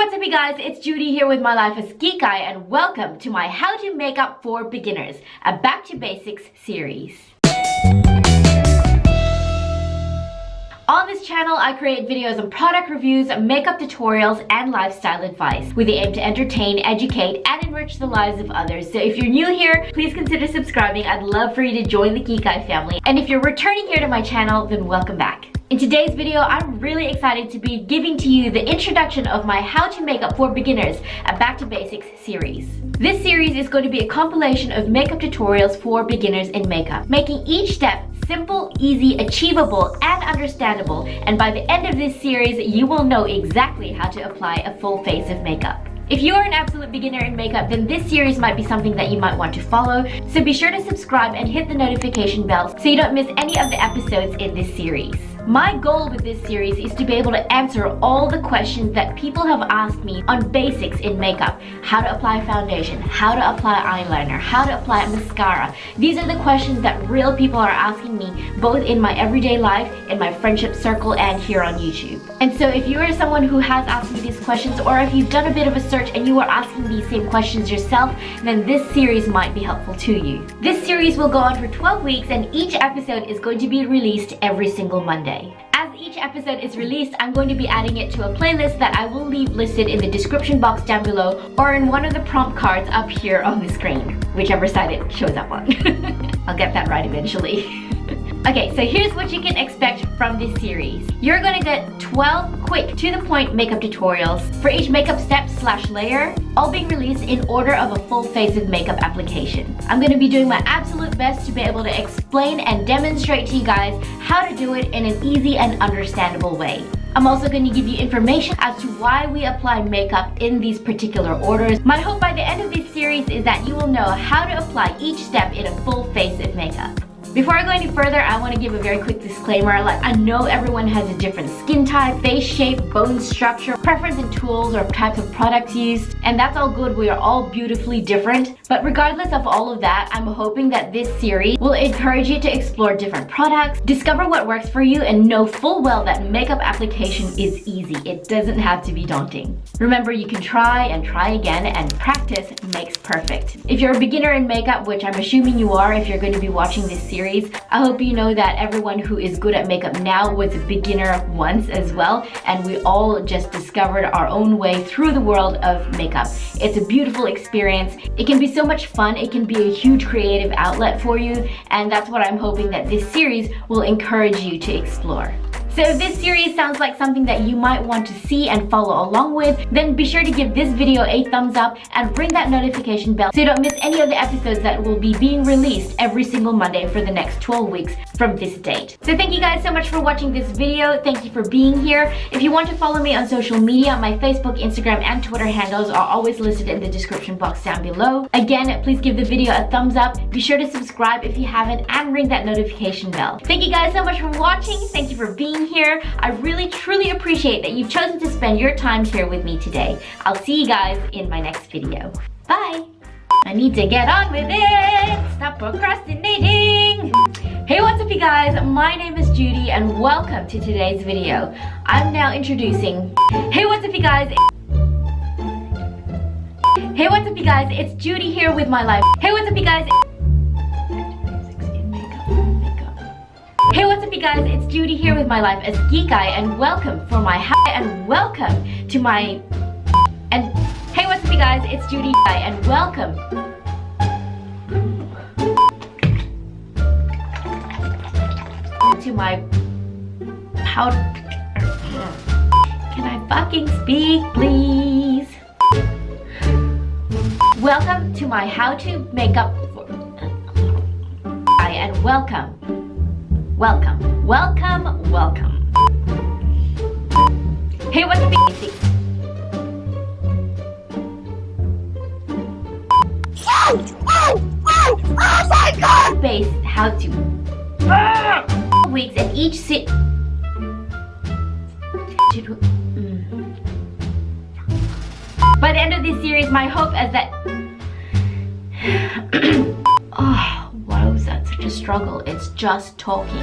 what's up you guys, it's Judy here with My Life as Geek Eye and welcome to my How to Makeup for Beginners, a Back to Basics series. On this channel, I create videos on product reviews, makeup tutorials, and lifestyle advice with the aim to entertain, educate, and enrich the lives of others. So if you're new here, please consider subscribing. I'd love for you to join the Geek Eye family. And if you're returning here to my channel, then welcome back. In today's video, I'm really excited to be giving to you the introduction of my How to Makeup for Beginners, a Back to Basics series. This series is going to be a compilation of makeup tutorials for beginners in makeup, making each step simple, easy, achievable, and understandable. And by the end of this series, you will know exactly how to apply a full face of makeup. If you are an absolute beginner in makeup, then this series might be something that you might want to follow. So be sure to subscribe and hit the notification bell so you don't miss any of the episodes in this series. My goal with this series is to be able to answer all the questions that people have asked me on basics in makeup. How to apply foundation, how to apply eyeliner, how to apply mascara. These are the questions that real people are asking me, both in my everyday life, in my friendship circle, and here on YouTube. And so if you are someone who has asked me these questions, or if you've done a bit of a search and you are asking these same questions yourself, then this series might be helpful to you. This series will go on for 12 weeks and each episode is going to be released every single Monday. As each episode is released, I'm going to be adding it to a playlist that I will leave listed in the description box down below or in one of the prompt cards up here on the screen, whichever side it shows up on. I'll get that right eventually. Okay, so here's what you can expect from this series. You're gonna get 12 quick, to-the-point makeup tutorials for each makeup step/layer, all being released in order of a full face of makeup application. I'm gonna be doing my absolute best to be able to explain and demonstrate to you guys how to do it in an easy and understandable way. I'm also going to give you information as to why we apply makeup in these particular orders. My hope by the end of this series is that you will know how to apply each step in a full face of makeup. Before I go any further, I want to give a very quick disclaimer. I know everyone has a different skin type, face shape, bone structure, preference in tools or types of products used, and that's all good. We are all beautifully different. But regardless of all of that, I'm hoping that this series will encourage you to explore different products, discover what works for you, and know full well that makeup application is easy. It doesn't have to be daunting. Remember, you can try and try again, and practice makes perfect. If you're a beginner in makeup, which I'm assuming you are if you're going to be watching this series, I hope you know that everyone who is good at makeup now was a beginner once as well, and we all just discovered our own way through the world of makeup. It's a beautiful experience. It can be so much fun. It can be a huge creative outlet for you, and that's what I'm hoping that this series will encourage you to explore. So if this series sounds like something that you might want to see and follow along with, then be sure to give this video a thumbs up and ring that notification bell so you don't miss any of the episodes that will be being released every single Monday for the next 12 weeks from this date. So thank you guys so much for watching this video. Thank you for being here. If you want to follow me on social media, my Facebook, Instagram, and Twitter handles are always listed in the description box down below. Again, please give the video a thumbs up. Be sure to subscribe if you haven't and ring that notification bell. Thank you guys so much for watching. Thank you for being here. I really truly appreciate that you've chosen to spend your time here with me today. I'll see you guys in my next video. Bye! I need to get on with it! Stop procrastinating! Hey, what's up you guys? My name is Judy and welcome to today's video. I'm now introducing... Hey, what's up you guys? Hey, what's up you guys? It's Judy here with My Life. Hey, what's up you guys? Hey, what's up you guys? It's Judy here with My Life as Geek Eye and welcome for my and welcome to my and hey, what's up you guys? It's Judy and welcome to my Can I fucking speak, please? Welcome to my How to Makeup for and welcome. Welcome, welcome, welcome. Hey, what's the basics? Oh my god! Base how to weeks and each sit. By the end of this series, my hope is that oh, why was that such a struggle? It's just talking.